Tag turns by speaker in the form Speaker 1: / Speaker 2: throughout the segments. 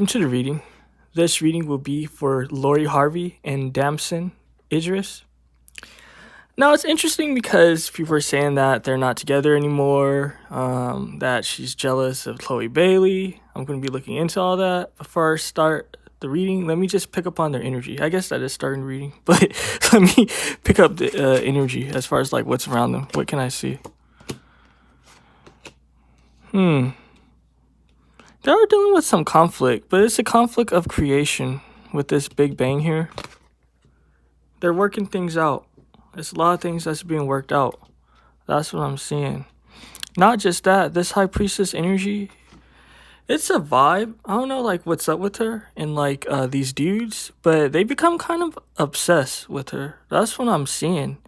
Speaker 1: Welcome to the reading. This reading will be for Lori Harvey and Damson, Idris. Now, it's interesting because people are saying that they're not together anymore, that she's jealous of Chloe Bailey. I'm going to be looking into all that. Before I start the reading, let me just pick up on their energy. I guess that is starting the reading, but let me pick up the energy as far as like what's around them. What can I see? They are dealing with some conflict, but it's a conflict of creation with this Big Bang here. They're working things out. There's a lot of things that's being worked out. That's what I'm seeing. Not just that, this High Priestess energy, it's a vibe. I don't know like what's up with her and like these dudes, but they become kind of obsessed with her. That's what I'm seeing.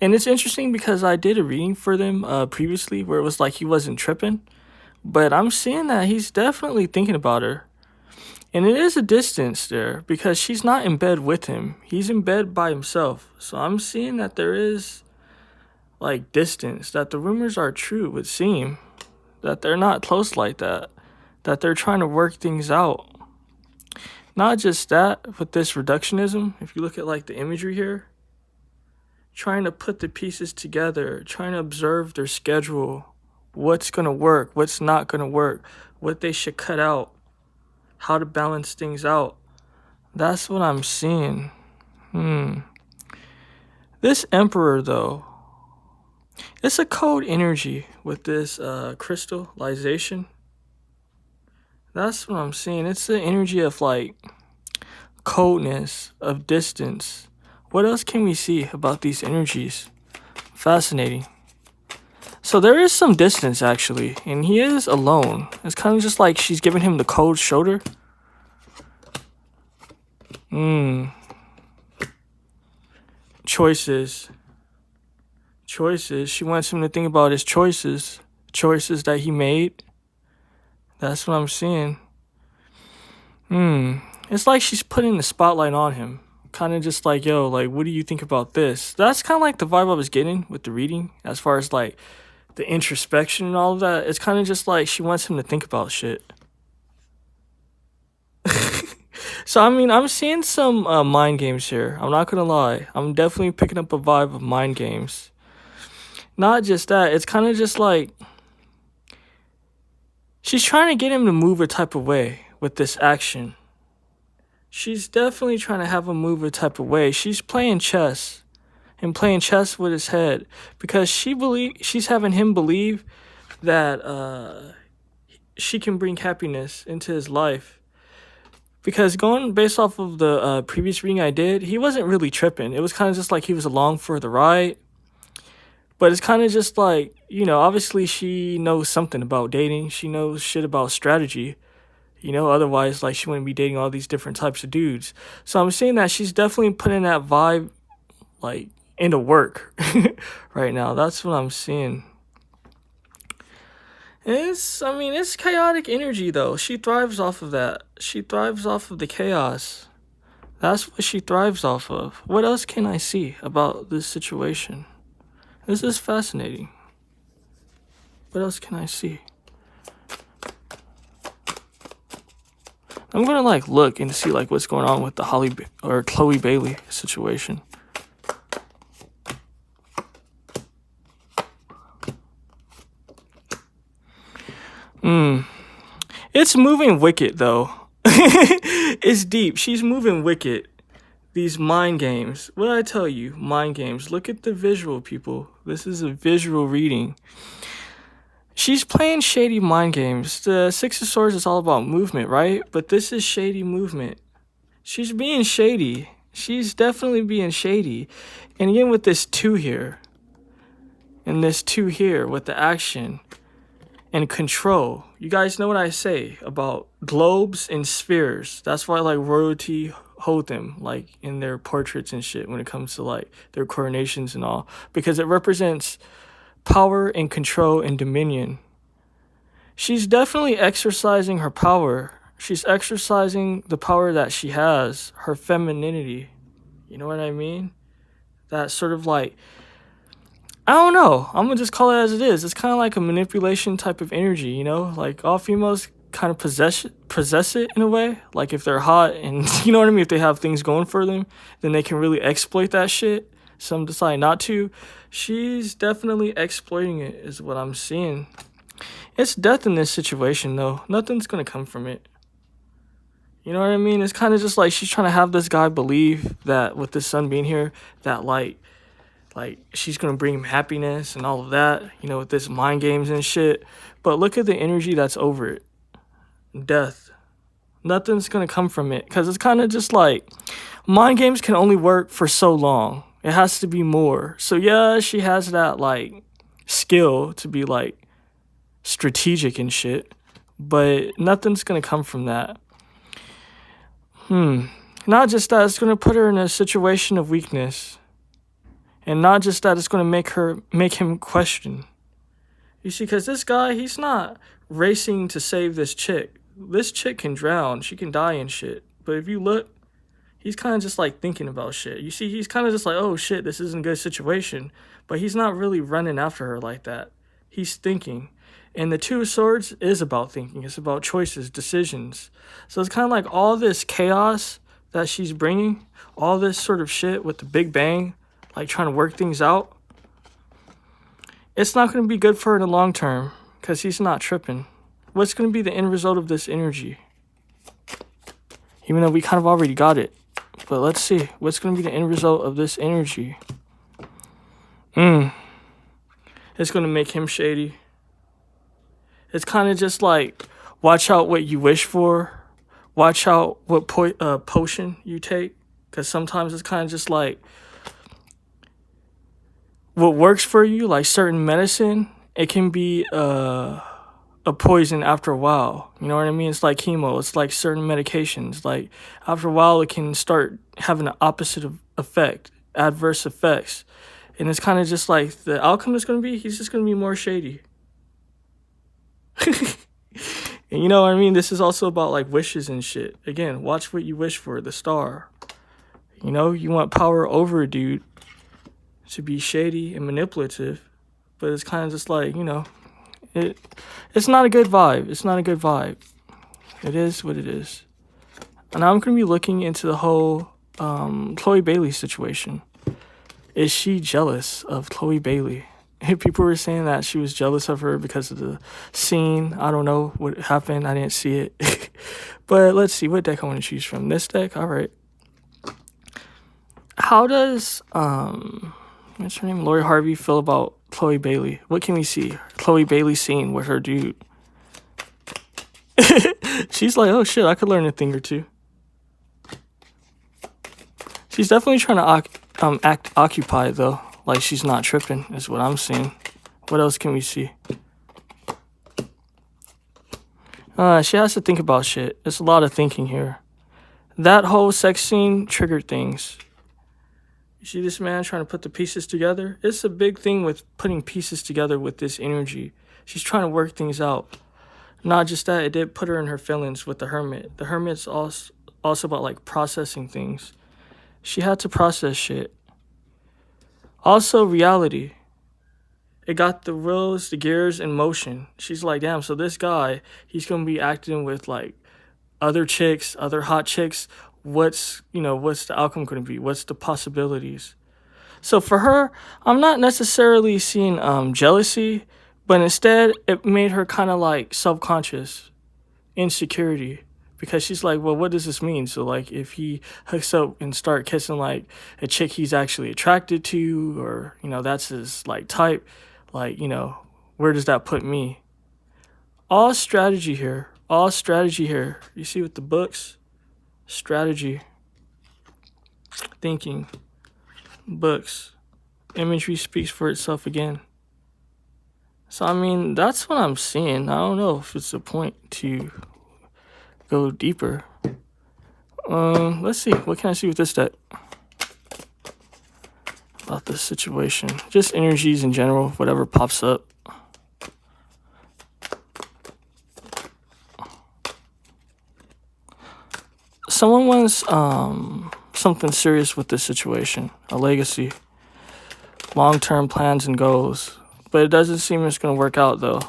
Speaker 1: And it's interesting because I did a reading for them previously where it was like he wasn't tripping. But I'm seeing that he's definitely thinking about her. And it is a distance there because she's not in bed with him. He's in bed by himself. So I'm seeing that there is like distance, that the rumors are true, would seem. That they're not close like that. That they're trying to work things out. Not just that, with this reductionism, if you look at like the imagery here, trying to put the pieces together, trying to observe their schedule. What's going to work, what's not going to work, what they should cut out, how to balance things out. That's what I'm seeing. This Emperor, though, it's a code energy with this crystallization. That's what I'm seeing. It's the energy of like coldness, of distance. What else can we see about these energies? Fascinating. So there is some distance, actually, and he is alone. It's kind of just like she's giving him the cold shoulder. Choices. She wants him to think about his choices that he made. That's what I'm seeing. It's like she's putting the spotlight on him. Kind of just like, yo, like, what do you think about this? That's kind of like the vibe I was getting with the reading, as far as like the introspection and all of that. It's kind of just like she wants him to think about shit. So, I mean, I'm seeing some mind games here. I'm not going to lie. I'm definitely picking up a vibe of mind games. Not just that. It's kind of just like she's trying to get him to move a type of way with this action. She's definitely trying to have him move a type of way. She's playing chess. And playing chess with his head, because she's having him believe that she can bring happiness into his life. Because going based off of the previous reading I did, he wasn't really tripping. It was kind of just like he was along for the ride. But it's kind of just like, you know, obviously she knows something about dating. She knows shit about strategy. You know, otherwise like she wouldn't be dating all these different types of dudes. So I'm saying that she's definitely putting that vibe like into work right now. That's what I'm seeing. It's chaotic energy though. She thrives off of that. She thrives off of the chaos. That's what she thrives off of. What else can I see about this situation? This is fascinating. What else can I see? I'm gonna like look and see like what's going on with the Chloe Bailey situation. It's moving wicked, though. It's deep. She's moving wicked. These mind games. What did I tell you? Mind games. Look at the visual, people. This is a visual reading. She's playing shady mind games. The Six of Swords is all about movement, right? But this is shady movement. She's being shady. She's definitely being shady. And again with this 2 here. And this 2 here with the action. And control. You guys know what I say about globes and spheres. That's why like royalty hold them like in their portraits and shit when it comes to like their coronations and all, because it represents power and control and dominion. She's definitely exercising her power. She's exercising the power that she has, her femininity. You know what I mean? That sort of like, I don't know. I'm going to just call it as it is. It's kind of like a manipulation type of energy, you know? Like, all females kind of possess it in a way. Like if they're hot and you know what I mean, if they have things going for them, then they can really exploit that shit. Some decide not to. She's definitely exploiting it is what I'm seeing. It's death in this situation though. Nothing's gonna come from it. You know what I mean? It's kind of just like she's trying to have this guy believe that with the sun being here, that like she's gonna bring him happiness and all of that, you know, with this mind games and shit. But look at the energy that's over it. Death. Nothing's gonna come from it. Because it's kind of just like mind games can only work for so long. It has to be more. So yeah, she has that like skill to be like strategic and shit. But nothing's gonna come from that. Not just that, it's gonna put her in a situation of weakness. And not just that, it's going to make him question. You see, because this guy, he's not racing to save this chick. This chick can drown. She can die and shit. But if you look, he's kind of just like thinking about shit. You see, he's kind of just like, oh shit, this isn't a good situation. But he's not really running after her like that. He's thinking. And the Two of Swords is about thinking. It's about choices, decisions. So it's kind of like all this chaos that she's bringing, all this sort of shit with the Big Bang, like trying to work things out, it's not going to be good for her in the long term because he's not tripping. What's going to be the end result of this energy? Even though we kind of already got it. But let's see. What's going to be the end result of this energy? It's going to make him shady. It's kind of just like, watch out what you wish for. Watch out what potion you take. Because sometimes it's kind of just like, what works for you, like certain medicine, it can be a poison after a while. You know what I mean? It's like chemo. It's like certain medications. Like after a while, it can start having an opposite effect, adverse effects. And it's kind of just like the outcome is going to be, he's just going to be more shady. And you know what I mean? This is also about like wishes and shit. Again, watch what you wish for, the star. You know, you want power over a dude to be shady and manipulative, but it's kind of just like, you know, it's not a good vibe. It's not a good vibe. It is what it is. And I'm going to be looking into the whole Chloe Bailey situation. Is she jealous of Chloe Bailey? People were saying that she was jealous of her because of the scene. I don't know what happened. I didn't see it. But let's see what deck I want to choose from. This deck? All right. How does what's her name? Lori Harvey feel about Chloe Bailey? What can we see? Chloe Bailey scene with her dude. She's like, oh shit, I could learn a thing or two. She's definitely trying to act occupied though. Like she's not tripping is what I'm seeing. What else can we see? She has to think about shit. There's a lot of thinking here. That whole sex scene triggered things. You see this man trying to put the pieces together? It's a big thing with putting pieces together with this energy. She's trying to work things out. Not just that, it did put her in her feelings with the Hermit. The Hermit's also about like processing things. She had to process shit. Also, reality. It got the wheels, the gears in motion. She's like, damn, so this guy, he's going to be acting with like other chicks, other hot chicks. What's the outcome going to be? What's the possibilities? So for her, I'm not necessarily seeing jealousy, but instead it made her kind of like self-conscious, insecurity, because she's like, well, what does this mean? So like if he hooks up and start kissing like a chick he's actually attracted to, or, you know, that's his like type, like, you know, where does that put me? All strategy here. All strategy here. You see with the books? Strategy, thinking, books, imagery speaks for itself again. So, I mean, that's what I'm seeing. I don't know if it's a point to go deeper. Let's see. What can I see with this deck about this situation? Just energies in general, whatever pops up. Someone wants something serious with this situation, a legacy, long-term plans and goals, but it doesn't seem it's going to work out though.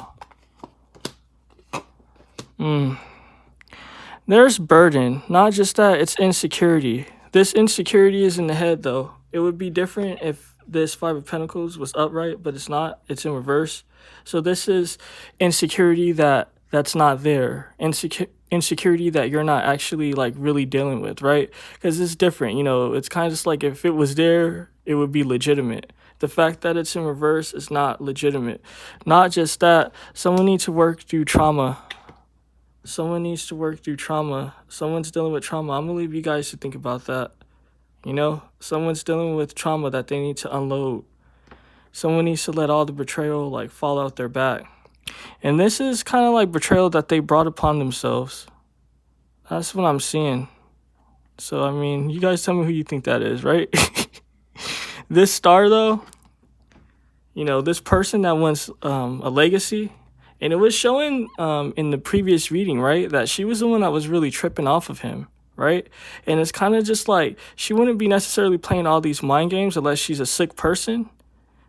Speaker 1: There's burden. Not just that, it's insecurity. This insecurity is in the head, though. It would be different if this Five of Pentacles was upright, but it's not. It's in reverse. So this is insecurity that's not there. Insecurity that you're not actually like really dealing with, right? Because it's different. You know, it's kind of just like if it was there, it would be legitimate. The fact that it's in reverse is not legitimate. Not just that, someone needs to work through trauma. Someone needs to work through trauma. Someone's dealing with trauma. I'm going to leave you guys to think about that. You know, someone's dealing with trauma that they need to unload. Someone needs to let all the betrayal like fall out their back. And this is kind of like betrayal that they brought upon themselves. That's what I'm seeing. So, I mean, you guys tell me who you think that is, right? This star, though, you know, this person that wants a legacy. And it was showing in the previous reading, right, that she was the one that was really tripping off of him, right? And it's kind of just like she wouldn't be necessarily playing all these mind games unless she's a sick person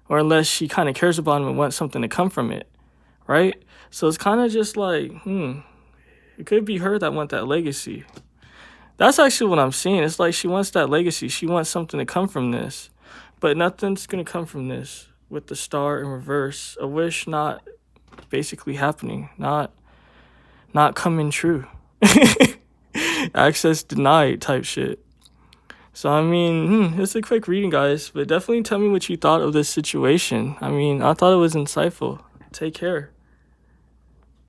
Speaker 1: or unless she kind of cares about him and wants something to come from it, right? So it's kind of just like, it could be her that wants that legacy. That's actually what I'm seeing. It's like she wants that legacy. She wants something to come from this, but nothing's going to come from this with the star in reverse. A wish not basically happening, not coming true. Access denied type shit. So I mean, it's a quick reading, guys, but definitely tell me what you thought of this situation. I mean, I thought it was insightful. Take care.